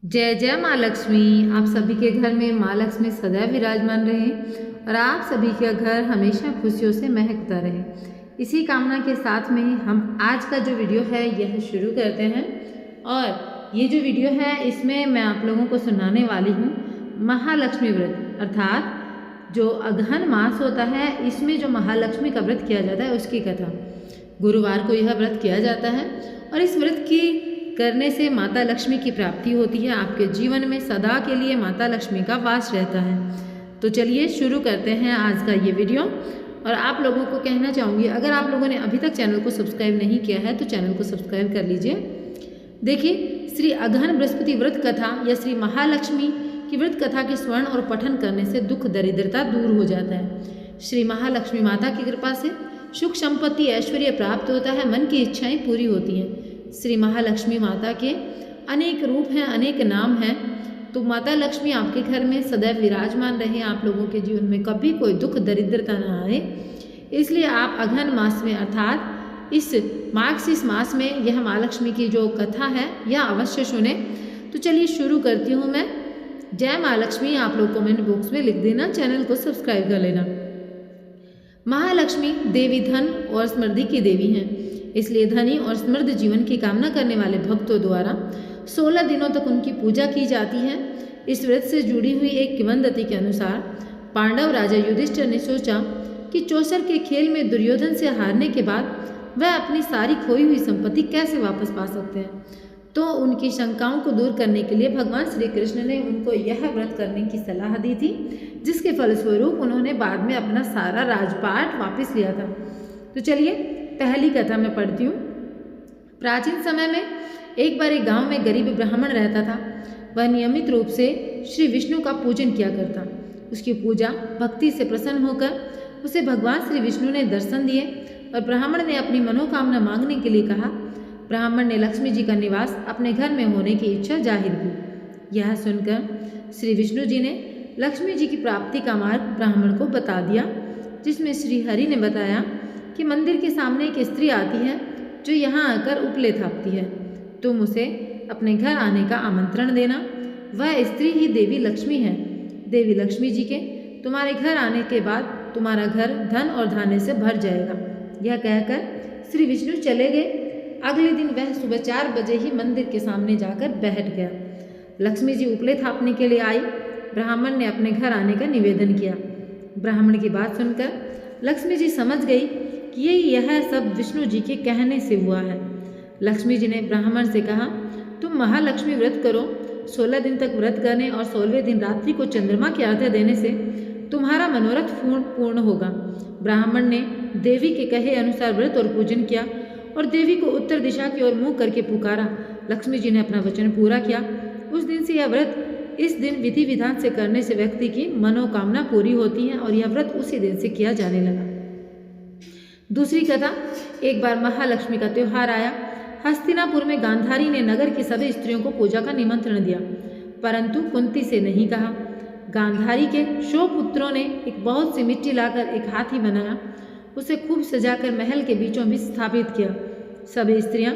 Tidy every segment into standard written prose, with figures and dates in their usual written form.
जय जय माँ लक्ष्मी। आप सभी के घर में माँ लक्ष्मी सदैव विराजमान रहे और आप सभी का घर हमेशा खुशियों से महकता रहे। इसी कामना के साथ में हम आज का जो वीडियो है यह शुरू करते हैं। और ये जो वीडियो है इसमें मैं आप लोगों को सुनाने वाली हूँ महालक्ष्मी व्रत, अर्थात जो अगहन मास होता है इसमें जो महालक्ष्मी का व्रत किया जाता है उसकी कथा। गुरुवार को यह व्रत किया जाता है और इस व्रत की करने से माता लक्ष्मी की प्राप्ति होती है। आपके जीवन में सदा के लिए माता लक्ष्मी का वास रहता है। तो चलिए शुरू करते हैं आज का ये वीडियो। और आप लोगों को कहना चाहूँगी, अगर आप लोगों ने अभी तक चैनल को सब्सक्राइब नहीं किया है तो चैनल को सब्सक्राइब कर लीजिए। देखिए, श्री अगहन बृहस्पति व्रत कथा या श्री महालक्ष्मी की व्रत कथा के स्वर्ण और पठन करने से दुख दरिद्रता दूर हो जाता है। श्री महालक्ष्मी माता की कृपा से सुख संपत्ति ऐश्वर्य प्राप्त होता है, मन की इच्छाएं पूरी होती हैं। श्री महालक्ष्मी माता के अनेक रूप हैं, अनेक नाम हैं। तो माता लक्ष्मी आपके घर में सदैव विराजमान रहे, आप लोगों के जीवन में कभी कोई दुख दरिद्रता ना आए। इसलिए आप अगहन मास में अर्थात इस मार्गशीर्ष मास में यह माँ लक्ष्मी की जो कथा है यह अवश्य सुने। तो चलिए शुरू करती हूँ मैं। जय माँ लक्ष्मी आप लोग कमेंट बॉक्स में लिख देना, चैनल को सब्सक्राइब कर लेना। महालक्ष्मी देवी धन और समृद्धि की देवी हैं, इसलिए धनी और समृद्ध जीवन की कामना करने वाले भक्तों द्वारा 16 दिनों तक उनकी पूजा की जाती है। इस व्रत से जुड़ी हुई एक किंवदंती के अनुसार पांडव राजा युधिष्ठिर ने सोचा कि चौसर के खेल में दुर्योधन से हारने के बाद वह अपनी सारी खोई हुई संपत्ति कैसे वापस पा सकते हैं। तो उनकी शंकाओं को दूर करने के लिए भगवान श्री कृष्ण ने उनको यह व्रत करने की सलाह दी थी, जिसके फलस्वरूप उन्होंने बाद में अपना सारा राजपाट वापस लिया था। तो चलिए पहली कथा मैं पढ़ती हूँ। प्राचीन समय में एक बार एक गांव में गरीब ब्राह्मण रहता था। वह नियमित रूप से श्री विष्णु का पूजन किया करता। उसकी पूजा भक्ति से प्रसन्न होकर उसे भगवान श्री विष्णु ने दर्शन दिए और ब्राह्मण ने अपनी मनोकामना मांगने के लिए कहा। ब्राह्मण ने लक्ष्मी जी का निवास अपने घर में होने की इच्छा जाहिर की। यह सुनकर श्री विष्णु जी ने लक्ष्मी जी की प्राप्ति का मार्ग ब्राह्मण को बता दिया, जिसमें श्री हरि ने बताया कि मंदिर के सामने एक स्त्री आती है जो यहाँ आकर उपले थापती है। तुम उसे अपने घर आने का आमंत्रण देना। वह स्त्री ही देवी लक्ष्मी है। देवी लक्ष्मी जी के तुम्हारे घर आने के बाद तुम्हारा घर धन और धान्य से भर जाएगा। यह कहकर श्री विष्णु चले गए। अगले दिन वह सुबह 4 बजे ही मंदिर के सामने जाकर बैठ गया। लक्ष्मी जी उपले थापने के लिए आई। ब्राह्मण ने अपने घर आने का निवेदन किया। ब्राह्मण की बात सुनकर लक्ष्मी जी समझ गई कि यह सब विष्णु जी के कहने से हुआ है। लक्ष्मी जी ने ब्राह्मण से कहा, तुम महालक्ष्मी व्रत करो। 16 दिन तक व्रत करने और 16वें दिन रात्रि को चंद्रमा की आरती देने से तुम्हारा मनोरथ पूर्ण होगा। ब्राह्मण ने देवी के कहे अनुसार व्रत और पूजन किया और देवी को उत्तर दिशा की ओर मुँह करके पुकारा। लक्ष्मी जी ने अपना वचन पूरा किया। उस दिन से यह व्रत इस दिन विधि विधान से करने से व्यक्ति की मनोकामना पूरी होती है और यह व्रत उसी दिन से किया जाने लगा। दूसरी कथा। एक बार महालक्ष्मी का त्योहार आया। हस्तिनापुर में गांधारी ने नगर की सभी स्त्रियों को पूजा का निमंत्रण दिया, परंतु कुंती से नहीं कहा। गांधारी के 100 पुत्रों ने एक बहुत सी मिट्टी लाकर एक हाथी बनाया, उसे खूब सजाकर महल के बीचों बीच स्थापित किया। सभी स्त्रियां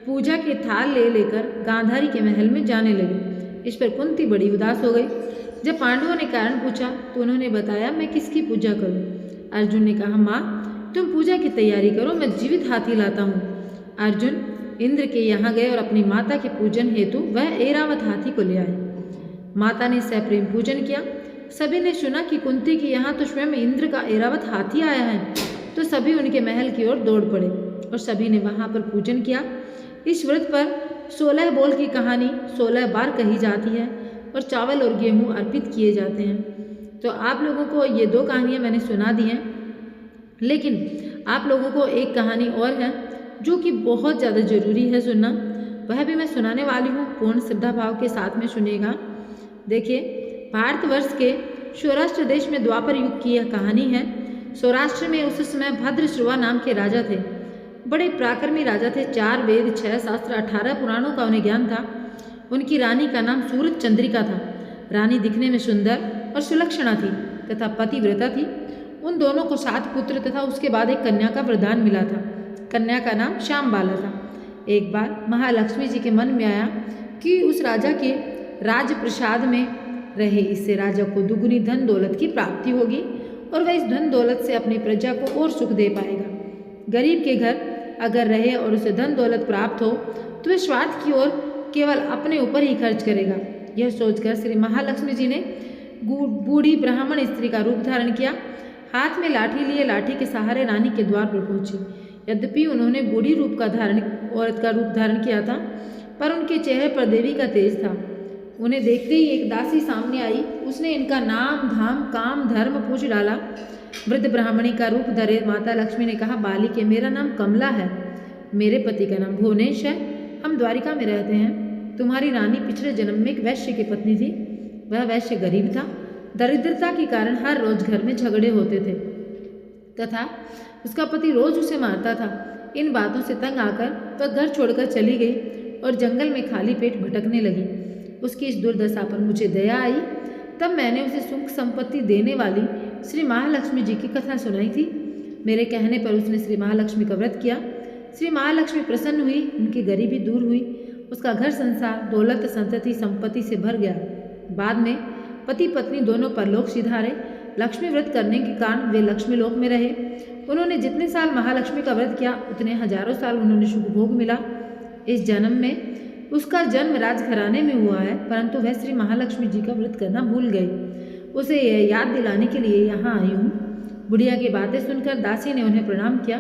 पूजा के थाल ले लेकर गांधारी के महल में जाने लगी। इस पर कुंती बड़ी उदास हो गई। जब पांडवों ने कारण पूछा तो उन्होंने बताया, मैं किसकी पूजा करूं? अर्जुन ने कहा, माँ तुम पूजा की तैयारी करो, मैं जीवित हाथी लाता हूँ। अर्जुन इंद्र के यहाँ गए और अपनी माता के पूजन हेतु वह ऐरावत हाथी को ले आए। माता ने सप्रेम पूजन किया। सभी ने सुना कि कुंती के यहाँ तो स्वयं इंद्र का ऐरावत हाथी आया है, तो सभी उनके महल की ओर दौड़ पड़े और सभी ने वहाँ पर पूजन किया। इस व्रत पर 16 बोल की कहानी 16 बार कही जाती है और चावल और गेहूँ अर्पित किए जाते हैं। तो आप लोगों को ये 2 कहानियाँ मैंने सुना दी हैं, लेकिन आप लोगों को एक कहानी और है जो कि बहुत ज़्यादा ज़रूरी है सुनना। वह भी मैं सुनाने वाली हूँ, पूर्ण श्रद्धा भाव के साथ में सुनिएगा। देखिए, भारतवर्ष के सौराष्ट्र देश में द्वापर युग की यह कहानी है। सौराष्ट्र में उस समय भद्रश्रवा नाम के राजा थे। बड़े पराक्रमी राजा थे। 4 वेद 6 शास्त्र 18 पुराणों का उन्हें ज्ञान था। उनकी रानी का नाम सूरज चंद्रिका था। रानी दिखने में सुंदर और सुलक्षणा थी तथा पतिव्रता थी। उन दोनों को 7 पुत्र तथा उसके बाद एक कन्या का वरदान मिला था। कन्या का नाम श्यामबाला था। एक बार महालक्ष्मी जी के मन में आया कि उस राजा के राजप्रसाद में रहे। इससे राजा को दुगुनी धन दौलत की प्राप्ति होगी और वह इस धन दौलत से अपनी प्रजा को और सुख दे पाएगा। गरीब के घर अगर रहे और उसे धन दौलत प्राप्त हो तो वह स्वार्थ की ओर केवल अपने ऊपर ही खर्च करेगा। यह सोचकर श्री महालक्ष्मी जी ने बूढ़ी ब्राह्मण स्त्री का रूप धारण किया। हाथ में लाठी लिए लाठी के सहारे रानी के द्वार पर पहुंची। यद्यपि उन्होंने बूढ़ी औरत का रूप धारण किया था, पर उनके चेहरे पर देवी का तेज था। उन्हें देखते ही एक दासी सामने आई। उसने इनका नाम धाम काम धर्म पूछ डाला। वृद्ध ब्राह्मणी का रूप धरे माता लक्ष्मी ने कहा, बालिके, मेरा नाम कमला है, मेरे पति का नाम भुवनेश है, हम द्वारिका में रहते हैं। तुम्हारी रानी पिछले जन्म में एक वैश्य की पत्नी थी। वह वैश्य गरीब था। दरिद्रता के कारण हर रोज घर में झगड़े होते थे तथा उसका पति रोज उसे मारता था। इन बातों से तंग आकर वह घर छोड़कर चली गई और जंगल में खाली पेट भटकने लगी। उसकी इस दुर्दशा पर मुझे दया आई। तब मैंने उसे सुख संपत्ति देने वाली श्री महालक्ष्मी जी की कथा सुनाई थी। मेरे कहने पर उसने श्री महालक्ष्मी का व्रत किया। श्री महालक्ष्मी प्रसन्न हुई, उनकी गरीबी दूर हुई, उसका घर संसार दौलत संतति संपत्ति से भर गया। बाद में पति पत्नी दोनों परलोक सिधारे। लक्ष्मी व्रत करने के कारण वे लक्ष्मी लोक में रहे। उन्होंने जितने साल महालक्ष्मी का व्रत किया उतने हजारों साल उन्होंने शुभ भोग मिला। इस जन्म में उसका जन्म राजघराने में हुआ है, परंतु वह श्री महालक्ष्मी जी का व्रत करना भूल गई। उसे यह याद दिलाने के लिए यहाँ आई हूँ। बुढ़िया की बातें सुनकर दासी ने उन्हें प्रणाम किया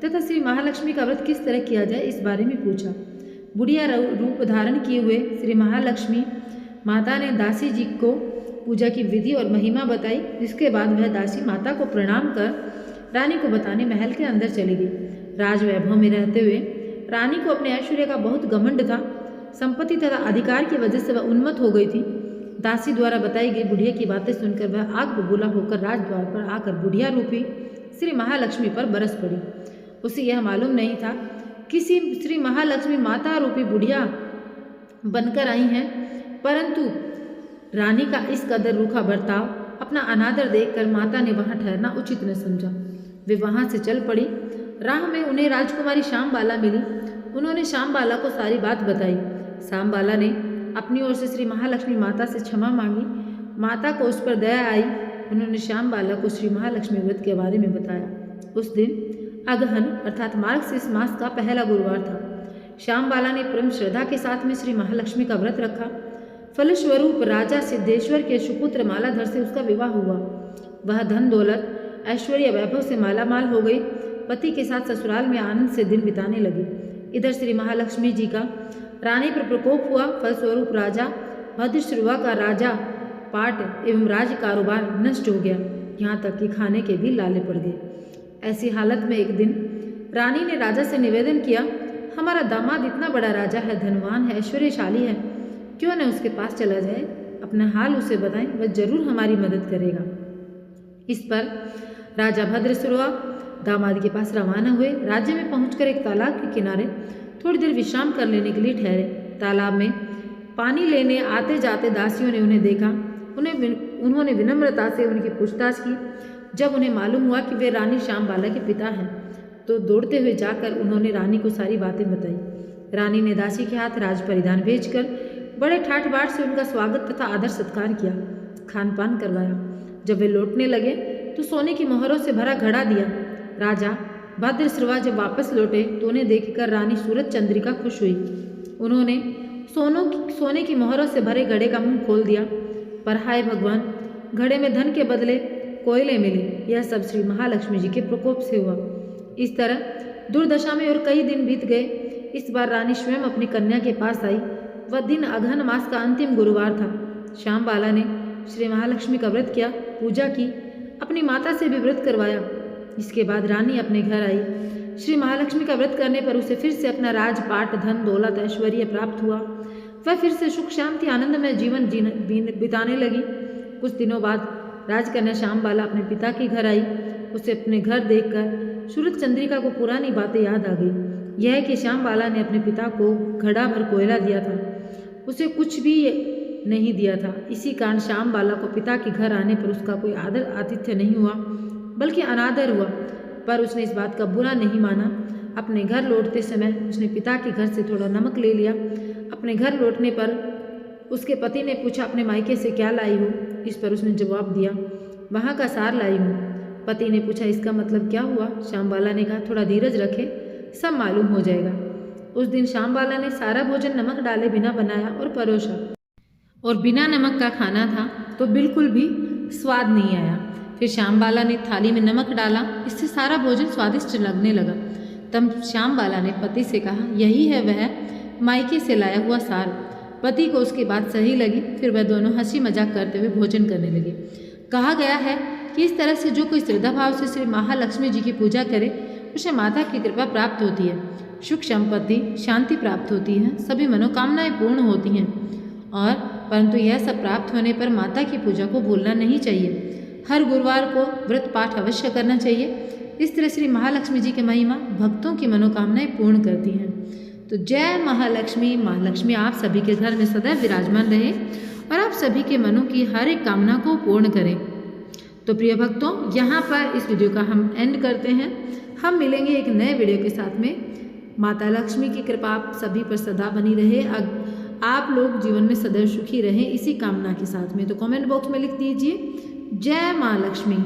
तथा श्री महालक्ष्मी का व्रत किस तरह किया जाए इस बारे में पूछा। बुढ़िया रूप धारण किए हुए श्री महालक्ष्मी माता ने दासी जी को पूजा की विधि और महिमा बताई। जिसके बाद वह दासी माता को प्रणाम कर रानी को बताने महल के अंदर चली गई। राजवैभव में रहते हुए रानी को अपने ऐश्वर्य का बहुत घमंड था। संपत्ति तथा अधिकार की वजह से वह उन्मत्त हो गई थी। दासी द्वारा बताई गई बुढ़िया की बातें सुनकर वह आग बबूला होकर राजद्वार पर आकर बुढ़िया रूपी श्री महालक्ष्मी पर बरस पड़ी। उसे यह मालूम नहीं था कि श्री महालक्ष्मी माता रूपी बुढ़िया बनकर आई हैं, परंतु रानी का इस कदर रूखा बर्ताव, अपना अनादर देखकर माता ने वहां ठहरना उचित न समझा। वे वहां से चल पड़ी। राह में उन्हें राजकुमारी श्यामबाला मिली। उन्होंने श्यामबाला को सारी बात बताई। श्यामबाला ने अपनी ओर से श्री महालक्ष्मी माता से क्षमा मांगी। माता को उस पर दया आई। उन्होंने श्यामबाला को श्री महालक्ष्मी व्रत के बारे में बताया। उस दिन अगहन अर्थात मार्गशीर्ष मास का पहला गुरुवार था। श्यामबाला ने परम श्रद्धा के साथ में श्री महालक्ष्मी का व्रत रखा। फलस्वरूप राजा सिद्धेश्वर के सुपुत्र मालाधर से उसका विवाह हुआ। वह धन दौलत ऐश्वर्य वैभव से मालामाल हो गई। पति के साथ ससुराल में आनंद से दिन बिताने लगी। इधर श्री महालक्ष्मी जी का रानी पर प्रकोप हुआ। फलस्वरूप राजा भद्रश्रुवा का राजा पाट एवं राज कारोबार नष्ट हो गया। यहाँ तक कि खाने के भी लाले पड़ गए। ऐसी हालत में एक दिन रानी ने राजा से निवेदन किया, हमारा दामाद इतना बड़ा राजा है, धनवान है, ऐश्वर्यशाली है, क्यों न उसके पास चला जाए, अपना हाल उसे बताएं, वह जरूर हमारी मदद करेगा। इस पर राजा भद्रश्रुवा दामाद के पास रवाना हुए। राज्य में पहुंचकर एक तालाब के किनारे थोड़ी देर विश्राम कर लेने के लिए ठहरे। तालाब में पानी लेने आते जाते दासियों ने उन्हें देखा। उन्होंने विनम्रता से उनकी पूछताछ की। जब उन्हें मालूम हुआ कि वे रानी श्यामबाला के पिता हैं, तो दौड़ते हुए जाकर उन्होंने रानी को सारी बातें बताई। रानी ने दासी के हाथ राज परिधान भेजकर बड़े ठाठ बाट से उनका स्वागत तथा आदर सत्कार किया, खान पान करवाया। जब वे लौटने लगे तो सोने की मोहरों से भरा घड़ा दिया। राजा भद्रश्रुवा जब वापस लौटे तो उन्हें देखकर रानी सूरज चंद्रिका खुश हुई। उन्होंने सोने की मोहरों से भरे घड़े का मुंह खोल दिया। पर हाय भगवान, घड़े में धन के बदले कोयले मिले। यह सब श्री महालक्ष्मी जी के प्रकोप से हुआ। इस तरह दुर्दशा में और कई दिन बीत गए। इस बार रानी स्वयं अपनी कन्या के पास आई। वह दिन अगहन मास का अंतिम गुरुवार था। श्यामबाला ने श्री महालक्ष्मी का व्रत किया, पूजा की, अपनी माता से भी व्रत करवाया। इसके बाद रानी अपने घर आई। श्री महालक्ष्मी का व्रत करने पर उसे फिर से अपना राजपाट, धन, दौलत, ऐश्वर्य प्राप्त हुआ। वह फिर से सुख शांति आनंद में जीवन बिताने लगी। कुछ दिनों बाद राजकन्या श्यामबाला अपने पिता के घर आई। उसे अपने घर देखकर सूरज चंद्रिका को पुरानी बातें याद आ गई। यह कि श्यामबाला ने अपने पिता को घड़ा भर कोयला दिया था, उसे कुछ भी नहीं दिया था। इसी कारण श्यामबाला को पिता के घर आने पर उसका कोई आदर आतिथ्य नहीं हुआ, बल्कि अनादर हुआ। पर उसने इस बात का बुरा नहीं माना। अपने घर लौटते समय उसने पिता के घर से थोड़ा नमक ले लिया। अपने घर लौटने पर उसके पति ने पूछा, अपने मायके से क्या लाई हो? इस पर उसने जवाब दिया, वहाँ का सार लाई हूँ। पति ने पूछा, इसका मतलब क्या हुआ? श्यामबाला ने कहा, थोड़ा धीरज रखे, सब मालूम हो जाएगा। उस दिन श्यामबाला ने सारा भोजन नमक डाले बिना बनाया और परोसा, और बिना नमक का खाना था तो बिल्कुल भी स्वाद नहीं आया। फिर श्यामबाला ने थाली में नमक डाला, इससे सारा भोजन स्वादिष्ट लगने लगा। तब श्यामबाला ने पति से कहा, यही है वह मायके से लाया हुआ सार। पति को उसकी बात सही लगी। फिर वह दोनों हंसी मजाक करते हुए भोजन करने लगे। कहा गया है कि इस तरह से जो कोई श्रद्धा भाव से श्री महालक्ष्मी जी की पूजा करे उसे माता की कृपा प्राप्त होती है, सुख संपत्ति शांति प्राप्त होती है, सभी मनोकामनाएं पूर्ण होती हैं। और परंतु यह सब प्राप्त होने पर माता की पूजा को भूलना नहीं चाहिए। हर गुरुवार को व्रत पाठ अवश्य करना चाहिए। इस तरह श्री महालक्ष्मी जी की महिमा भक्तों की मनोकामनाएं पूर्ण करती हैं। तो जय महालक्ष्मी। माँ लक्ष्मी आप सभी के घर में सदैव विराजमान रहे और आप सभी के मनों की हर एक कामना को पूर्ण करें। तो प्रिय भक्तों, यहाँ पर इस वीडियो का हम एंड करते हैं। हम मिलेंगे एक नए वीडियो के साथ में। माता लक्ष्मी की कृपा आप सभी पर सदा बनी रहे, आप लोग जीवन में सदैव सुखी रहें, इसी कामना के साथ में। तो कमेंट बॉक्स में लिख दीजिए, जय माँ लक्ष्मी।